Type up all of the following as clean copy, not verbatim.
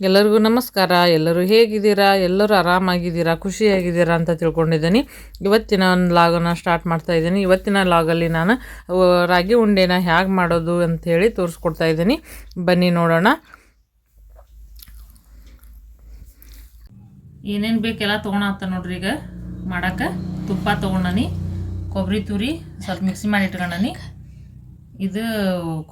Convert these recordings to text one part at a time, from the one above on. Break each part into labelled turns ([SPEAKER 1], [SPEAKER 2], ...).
[SPEAKER 1] ಎಲ್ಲರಿಗೂ ನಮಸ್ಕಾರ. ಎಲ್ಲರೂ ಹೇಗಿದ್ದೀರಾ? ಎಲ್ಲರೂ ಆರಾಮಾಗಿದ್ದೀರಾ, ಖುಷಿಯಾಗಿದ್ದೀರಾ ಅಂತ ತಿಳ್ಕೊಂಡಿದ್ದೀನಿ. ಇವತ್ತಿನ ಒಂದು ಲಾಗನ್ನು ಸ್ಟಾರ್ಟ್ ಮಾಡ್ತಾ ಇದ್ದೀನಿ. ಇವತ್ತಿನ ಲಾಗಲ್ಲಿ ನಾನು ರಾಗಿ ಉಂಡೆನ ಹೇಗೆ ಮಾಡೋದು ಅಂಥೇಳಿ ತೋರಿಸ್ಕೊಡ್ತಾ ಇದ್ದೀನಿ. ಬನ್ನಿ ನೋಡೋಣ. ಏನೇನು ಬೇಕೆಲ್ಲ ತೊಗೊಳತ್ತ ನೋಡ್ರಿ. ಈಗ ಮಾಡೋಕ್ಕೆ ತುಪ್ಪ ತೊಗೊಂಡನಿ, ಕೊಬ್ಬರಿ ತುರಿ ಸ್ವಲ್ಪ ಮಿಕ್ಸಿ ಮಾಡಿ ಇಟ್ಕೊಂಡನಿ, ಇದು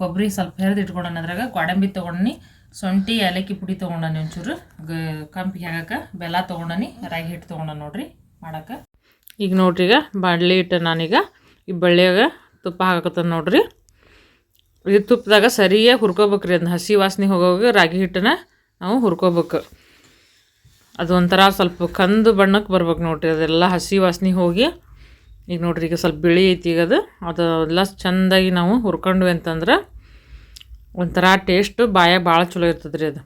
[SPEAKER 1] ಕೊಬ್ಬರಿ ಸ್ವಲ್ಪ ಹೆರ್ದು ಇಟ್ಕೊಂಡನಿ, ಅದ್ರಾಗ ಗೋಡಂಬಿ ತೊಗೊಂಡನಿ, ಶುಂಠಿ ಏಲಕ್ಕಿ ಪುಡಿ ತೊಗೊಂಡನಿ, ಒಂಚೂರು ಕಂಪಿಗೆ ಹಾಕಕ್ಕೆ ಬೆಲ್ಲ ತೊಗೊಂಡನಿ, ರಾಗಿ ಹಿಟ್ಟು ತೊಗೊಂಡ ನೋಡ್ರಿ ಮಾಡಕ್ಕೆ. ಈಗ ನೋಡ್ರಿ, ಈಗ ಬಾಣಲಿ ಇಟ್ಟು ನಾನೀಗ ಈ ಬಳ್ಳಿಯಾಗ ತುಪ್ಪ ಹಾಕತ್ತದ ನೋಡ್ರಿ. ಇದು ತುಪ್ಪದಾಗ ಸರಿಯಾಗಿ ಹುರ್ಕೋಬೇಕ್ರಿ. ಅದನ್ನ ಹಸಿ ವಾಸನೆ ಹೋಗೋವಾಗ ರಾಗಿ ಹಿಟ್ಟನ್ನ ನಾವು ಹುರ್ಕೋಬೇಕು. ಅದು ಒಂಥರ ಸ್ವಲ್ಪ ಕಂದು ಬಣ್ಣಕ್ಕೆ ಬರ್ಬೇಕು ನೋಡ್ರಿ. ಅದೆಲ್ಲ ಹಸಿ ವಾಸನೆ ಹೋಗಿ ಈಗ ನೋಡ್ರಿ, ಈಗ ಸ್ವಲ್ಪ ಬಿಳಿ ಐತಿ. ಈಗ ಅದೆಲ್ಲ ಚೆಂದಾಗಿ ನಾವು ಹುರ್ಕೊಂಡ್ವಿ ಅಂತಂದ್ರೆ ಒಂಥರ ಟೇಸ್ಟು ಬಾಯಾಗ ಭಾಳ ಚಲೋ ಇರ್ತದೆ ರೀ ಅದು.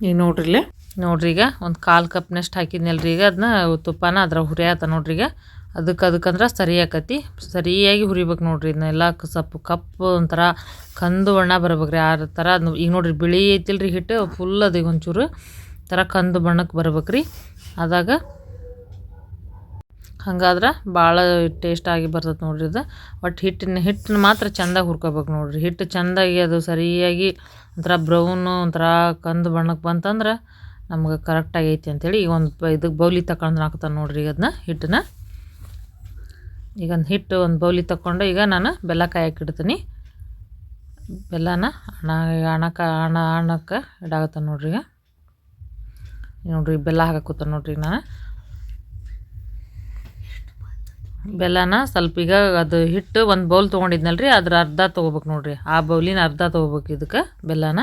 [SPEAKER 1] ಈಗ ನೋಡ್ರಿ ಈಗ ಒಂದು 1/4 ಕಪ್ನಷ್ಟು ಹಾಕಿದ್ನಲ್ರಿ. ಈಗ ಅದನ್ನ ತುಪ್ಪನ ಅದ್ರ ಹುರಿಯಾತ ನೋಡ್ರಿ. ಈಗ ಅದಕ್ಕಂದ್ರೆ ಸರಿ ಆಕತಿ, ಸರಿಯಾಗಿ ಹುರಿಬೇಕು ನೋಡ್ರಿ. ಇದನ್ನೆಲ್ಲ ಸ್ವಲ್ಪ ಕಪ್ಪು ಒಂಥರ ಕಂದು ಬಣ್ಣ ಬರ್ಬೇಕ್ರಿ. ಆ ಥರ ಈಗ ನೋಡ್ರಿ ಬಿಳಿ ಐತಿಲ್ರಿ ಹಿಟ್ಟು ಫುಲ್ ಅದು ಈಗ ಒಂಚೂರು ಥರ ಕಂದು ಬಣ್ಣಕ್ಕೆ ಬರ್ಬೇಕ್ರಿ. ಆದಾಗ ಹಂಗಾದ್ರೆ ಭಾಳ ಟೇಸ್ಟಾಗಿ ಬರ್ತದೆ ನೋಡ್ರಿ. ಇದು ಒಟ್ಟು ಹಿಟ್ಟನ್ನ ಮಾತ್ರ ಚೆಂದಾಗಿ ಹುರ್ಕೋಬೇಕು ನೋಡ್ರಿ. ಹಿಟ್ಟು ಚೆಂದಾಗಿ ಅದು ಸರಿಯಾಗಿ ಒಂಥರ ಬ್ರೌನು ಒಂಥರ ಕಂದು ಬಣ್ಣಕ್ಕೆ ಬಂತಂದ್ರೆ ನಮ್ಗೆ ಕರೆಕ್ಟಾಗಿ ಐತಿ ಅಂಥೇಳಿ ಈಗ ಒಂದು ಇದಕ್ಕೆ ಬೌಲಿ ತಗೊಂಡು ಹಾಕ್ತಾನೆ ನೋಡ್ರಿ. ಈಗ ಅದನ್ನ ಹಿಟ್ಟನ್ನ ಈಗ ಒಂದು ಹಿಟ್ಟು ಒಂದು ಬೌಲಿ ತಗೊಂಡು ಈಗ ನಾನು ಬೆಲ್ಲ ಕಾಯಕ್ಕಿಡ್ತೀನಿ. ಬೆಲ್ಲನ ಹಣಕ್ಕೆ ಇಡಾಕತ್ತಾನೆ ನೋಡ್ರಿ. ಈಗ ನೋಡ್ರಿ ಬೆಲ್ಲ ಹಾಕತ್ತಾನೆ ನೋಡ್ರಿ. ನಾನು ಬೆಲ್ಲನ ಸ್ವಲ್ಪ ಈಗ ಅದು ಹಿಟ್ಟು ಒಂದು ಬೌಲ್ ತೊಗೊಂಡಿದ್ನಲ್ರಿ, ಅದ್ರ ಅರ್ಧ ತೊಗೋಬೇಕು ನೋಡ್ರಿ. ಆ ಬೌಲಿನ ಅರ್ಧ ತೊಗೋಬೇಕು. ಇದಕ್ಕೆ ಬೆಲ್ಲನ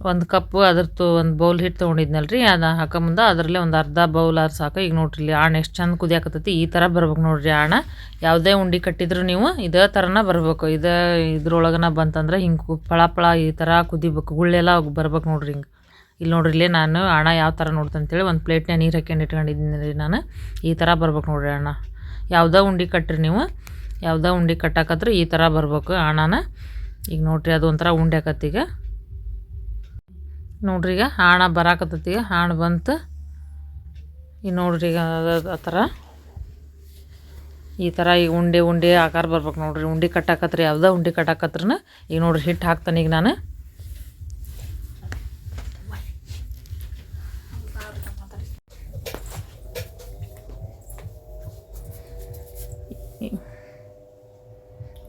[SPEAKER 1] 1 ಕಪ್ಪು ಅದ್ರದ್ದು ಒಂದು ಬೌಲ್ ಹಿಟ್ಟು ತೊಗೊಂಡಿದ್ನಲ್ರಿ, ಅದು ಹಾಕೊಂಬಂದು ಅದರಲ್ಲೇ ಒಂದು ಅರ್ಧ ಬೌಲ್ ಆರು ಸಾಕು. ಈಗ ನೋಡ್ರಿ ಇಲ್ಲಿ ಆಣ ಎಷ್ಟು ಚಂದ ಕುದಿಯಾಕತ್ತೈತಿ. ಈ ಥರ ಬರ್ಬೇಕು ನೋಡ್ರಿ ಆಣ. ಯಾವುದೇ ಉಂಡೆ ಕಟ್ಟಿದ್ರು ನೀವು ಇದೇ ಥರನ ಬರ್ಬೇಕು. ಇದ್ರೊಳಗನ ಬಂತಂದ್ರೆ ಹಿಂಗೆ ಫಳ ಈ ಥರ ಕುದಿಬೇಕು, ಗುಳ್ಳೆಲ್ಲ ಬರ್ಬೇಕು ನೋಡ್ರಿ. ಹಿಂಗೆ ಇಲ್ಲಿ ನೋಡ್ರಿ ಇಲ್ಲೇ ನಾನು ಹಣ ಯಾವ ಥರ ನೋಡ್ತೇನೆ ಅಂತೇಳಿ ಒಂದು ಪ್ಲೇಟ್ನಾಗ ನೀರು ಹಾಕ್ಯಂಡು ಇಟ್ಕೊಂಡಿದ್ದೀನಿ ರೀ ನಾನು. ಈ ಥರ ಬರ್ಬೇಕು ನೋಡ್ರಿ ಹಣ. ಯಾವುದೋ ಉಂಡೆ ಕಟ್ಟಿರಿ ನೀವು, ಯಾವುದೋ ಉಂಡೆ ಕಟ್ಟಾಕತ್ರೆ ಈ ಥರ ಬರ್ಬೇಕು ಹಣನ. ಈಗ ನೋಡ್ರಿ ಅದು ಒಂಥರ ಉಂಡೆ ಆಕತ್ತಿ. ಈಗ ನೋಡ್ರಿ ಈಗ ಹಣ ಬರಾಕತ್ತೈತಿ. ಈಗ ಹಣ ಬಂತು. ಈಗ ನೋಡ್ರಿ ಈಗ ಆ ಥರ ಈ ಥರ ಈಗ ಉಂಡೆ ಆಕಾರ ಬರ್ಬೇಕು ನೋಡ್ರಿ. ಉಂಡೆ ಕಟ್ಟಾಕತ್ರಿ, ಯಾವುದೋ ಉಂಡೆ ಕಟ್ಟಾಕತ್ರನ ಈಗ ನೋಡ್ರಿ ಹಿಟ್ಟು ಹಾಕ್ತಾನೆ. ಈಗ ನಾನು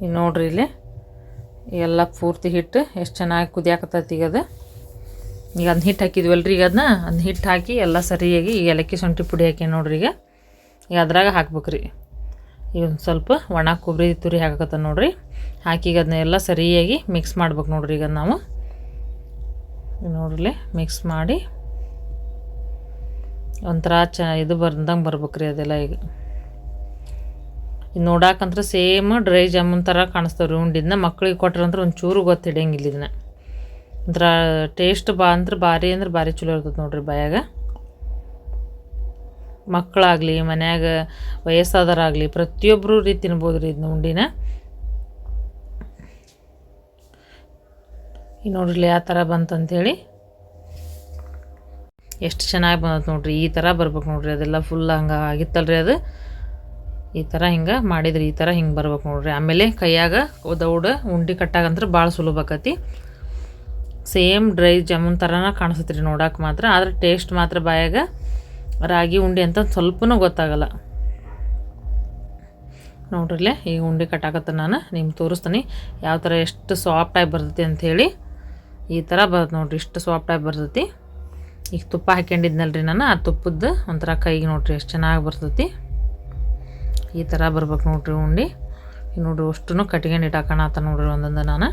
[SPEAKER 1] ಈಗ ನೋಡ್ರಿ ಇಲ್ಲಿ ಎಲ್ಲ ಪೂರ್ತಿ ಹಿಟ್ಟು ಎಷ್ಟು ಚೆನ್ನಾಗಿ ಕುದಿಯಾಕತ್ತೈತಿ. ಈಗ ಈಗ ಅದನ್ನ ಹಿಟ್ಟು ಹಾಕಿದ್ವಲ್ರಿ. ಈಗ ಅದನ್ನ ಹಿಟ್ಟು ಹಾಕಿ ಎಲ್ಲ ಸರಿಯಾಗಿ ಈಗ ಏಲಕ್ಕಿ ಶುಂಠಿ ಪುಡಿ ಹಾಕಿ ನೋಡ್ರಿ. ಈಗ ಅದ್ರಾಗ ಹಾಕ್ಬೇಕ್ರಿ. ಈಗ ಒಂದು ಸ್ವಲ್ಪ ಒಣ ಕೊಬ್ಬರಿ ತುರಿ ಹಾಕತ್ತ ನೋಡ್ರಿ. ಹಾಕಿ ಈಗ ಅದನ್ನೆಲ್ಲ ಸರಿಯಾಗಿ ಮಿಕ್ಸ್ ಮಾಡ್ಬೇಕು ನೋಡ್ರಿ. ಈಗ ನಾವು ನೋಡ್ರಿ ಮಿಕ್ಸ್ ಮಾಡಿ ಒಂಥರ ಇದು ಬಂದಂಗೆ ಬರ್ಬೇಕ್ರಿ ಅದೆಲ್ಲ. ಈಗ ಇದು ನೋಡಾಕಂದ್ರೆ ಸೇಮ್ ಡ್ರೈ ಜಾಮೂನ್ ಥರ ಕಾಣಿಸ್ತವ್ರಿ. ಉಂಡಿದ್ನ ಮಕ್ಳಿಗೆ ಕೊಟ್ರಂದ್ರೆ ಒಂಚೂರು ಗೊತ್ತಿಡಂಗಿಲ್ಲ. ಇದನ್ನ ಒಂಥರ ಟೇಸ್ಟ್ ಅಂದ್ರೆ ಭಾರಿ ಚಲೋ ಇರ್ತದೆ ನೋಡ್ರಿ ಬಾಯಾಗ. ಮಕ್ಕಳಾಗಲಿ ಮನ್ಯಾಗ ವಯಸ್ಸಾದವರಾಗಲಿ ಪ್ರತಿಯೊಬ್ಬರು ರೀತಿ ತಿನ್ಬೋದು ರೀ ಇದನ್ನ ಉಂಡಿನ. ಈಗ ನೋಡ್ರಿ ಯಾವ ಥರ ಬಂತಂಥೇಳಿ ಎಷ್ಟು ಚೆನ್ನಾಗಿ ಬಂದತ್ ನೋಡ್ರಿ. ಈ ಥರ ಬರ್ಬೇಕು ನೋಡ್ರಿ. ಅದೆಲ್ಲ ಫುಲ್ ಹಂಗೆ ಆಗಿತ್ತಲ್ರಿ. ಅದು ಈ ಥರ ಹಿಂಗೆ ಮಾಡಿದ್ರಿ. ಈ ಥರ ಹಿಂಗೆ ಬರ್ಬೇಕು ನೋಡ್ರಿ. ಆಮೇಲೆ ಕೈಯಾಗ ದೌಡ ಉಂಡೆ ಕಟ್ಟಾಗಂದ್ರೆ ಭಾಳ ಸುಲಭ ಆಕತಿ. ಸೇಮ್ ಡ್ರೈ ಜಾಮೂನ್ ಥರನ ಕಾಣಿಸ್ತೈತೆ ರೀ ನೋಡೋಕೆ ಮಾತ್ರ. ಆದರೆ ಟೇಸ್ಟ್ ಮಾತ್ರ ಬಾಯಾಗ ರಾಗಿ ಉಂಡೆ ಅಂತ ಸ್ವಲ್ಪನೂ ಗೊತ್ತಾಗಲ್ಲ ನೋಡ್ರಿಲ್ಲೇ. ಈಗ ಉಂಡೆ ಕಟ್ಟಾಕತ್ತ ನಾನು ನಿಮ್ಗೆ ತೋರಿಸ್ತೀನಿ ಯಾವ ಥರ ಎಷ್ಟು ಸಾಫ್ಟಾಗಿ ಬರ್ತೈತಿ ಅಂಥೇಳಿ. ಈ ಥರ ಬರುತ್ತೆ ನೋಡ್ರಿ, ಇಷ್ಟು ಸಾಫ್ಟಾಗಿ ಬರ್ತೈತಿ. ಈಗ ತುಪ್ಪ ಹಾಕ್ಯಂಡಿದ್ನಲ್ರಿ ನಾನು, ಆ ತುಪ್ಪದ್ದು ಒಂಥರ ಕೈಗೆ ನೋಡ್ರಿ ಎಷ್ಟು ಚೆನ್ನಾಗಿ ಬರ್ತೈತಿ. ಈ ಥರ ಬರ್ಬೇಕು ನೋಡ್ರಿ ಉಂಡೆ. ಈಗ ನೋಡ್ರಿ ಅಷ್ಟು ಕಟ್ಕೊಂಡು ಇಟ್ಟಾಕೋಣ ಆತ ನೋಡ್ರಿ ಒಂದೊಂದು ನಾನು.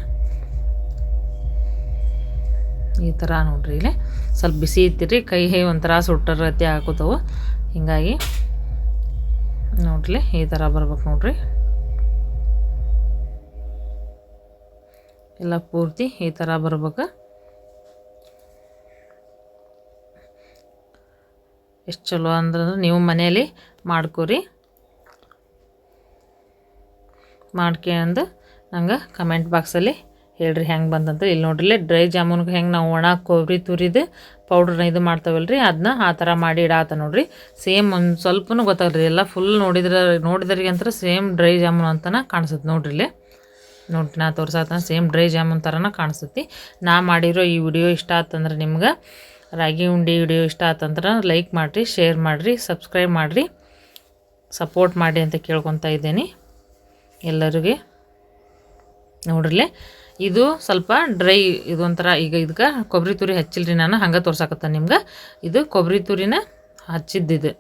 [SPEAKER 1] ಈ ಥರ ನೋಡ್ರಿ ಇಲ್ಲಿ ಸ್ವಲ್ಪ ಬಿಸಿ ಇತ್ತಿರಿ, ಕೈ ಒಂಥರ ಸುಟ್ಟರ ರೀತಿ ಹಾಕೋತವು. ಹೀಗಾಗಿ ನೋಡ್ರಿ ಈ ಥರ ಬರ್ಬೇಕು ನೋಡ್ರಿ. ಎಲ್ಲ ಪೂರ್ತಿ ಈ ಥರ ಬರ್ಬೇಕು. ಎಷ್ಟು ಚಲೋ ಅಂದ್ರೆ ನೀವು ಮನೆಯಲ್ಲಿ ಮಾಡ್ಕೊರಿ. ಮಾಡ್ಕೊಂಡು ನಂಗೆ ಕಮೆಂಟ್ ಬಾಕ್ಸಲ್ಲಿ ಹೇಳ್ರಿ ಹೆಂಗೆ ಬಂದಂತ. ಇಲ್ಲಿ ನೋಡ್ರಿ ಡ್ರೈ ಜಾಮೂನ್ಗೆ ಹೆಂಗೆ ನಾವು ಒಣ ಕೊಬ್ಬರಿ ತುರಿದು ಪೌಡ್ರನ್ನ ಇದು ಮಾಡ್ತಾವಲ್ರಿ ಅದನ್ನ ಆ ಥರ ಮಾಡಿ ಇಡಾತ ನೋಡ್ರಿ. ಸೇಮ್ ಒಂದು ಸ್ವಲ್ಪನೂ ಗೊತ್ತಾಗಲ್ರಿ, ಎಲ್ಲ ಫುಲ್ ನೋಡಿದ್ರಿಗೆ ಅಂತ ಸೇಮ್ ಡ್ರೈ ಜಾಮೂನ್ ಅಂತನ ಕಾಣಿಸುತ್ತೆ ನೋಡ್ರಿ. ನೋಡ್ರಿ ನಾ ತೋರ್ಸಾತ ಸೇಮ್ ಡ್ರೈ ಜಾಮೂನ್ ಥರನ ಕಾಣಿಸ್ತೈತಿ. ನಾ ಮಾಡಿರೋ ಈ ವಿಡಿಯೋ ಇಷ್ಟ ಆತಂದ್ರೆ ನಿಮ್ಗೆ ರಾಗಿ ಉಂಡೆ ವಿಡಿಯೋ ಇಷ್ಟ ಆತಂದ್ರೆ ಲೈಕ್ ಮಾಡಿರಿ, ಶೇರ್ ಮಾಡಿರಿ, ಸಬ್ಸ್ಕ್ರೈಬ್ ಮಾಡಿರಿ, ಸಪೋರ್ಟ್ ಮಾಡಿ ಅಂತ ಕೇಳ್ಕೊತಾ ಇದ್ದೀನಿ ಎಲ್ಲರಿಗೆ. ನೋಡ್ರಿ ಇದು ಸ್ವಲ್ಪ ಡ್ರೈ, ಇದು ಒಂಥರ ಈಗ ಇದಕ್ಕೆ ಕೊಬ್ಬರಿ ತುರಿ ಹಚ್ಚಿಲ್ರಿ, ನಾನು ಹಂಗೆ ತೋರ್ಸಾಕತ್ತ ನಿಮ್ಗೆ. ಇದು ಕೊಬ್ಬರಿ ತುರಿನ ಹಚ್ಚಿದ್ದಿದ್ದು,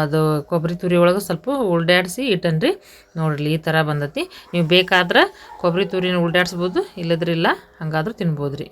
[SPEAKER 1] ಅದು ಕೊಬ್ಬರಿ ತುರಿ ಒಳಗೆ ಸ್ವಲ್ಪ ಉಲ್ಡಾಡಿಸಿ ಇಟ್ಟನ್ರಿ. ನೋಡ್ರಿ ಈ ಥರ ಬಂದತಿ. ನೀವು ಬೇಕಾದ್ರೆ ಕೊಬ್ಬರಿ ತುರಿನ ಉಲ್ಡಾಡಿಸ್ಬೋದು, ಇಲ್ಲದ್ರಿಲ್ಲ ಹಂಗಾದ್ರೂ ತಿನ್ಬೋದು ರೀ.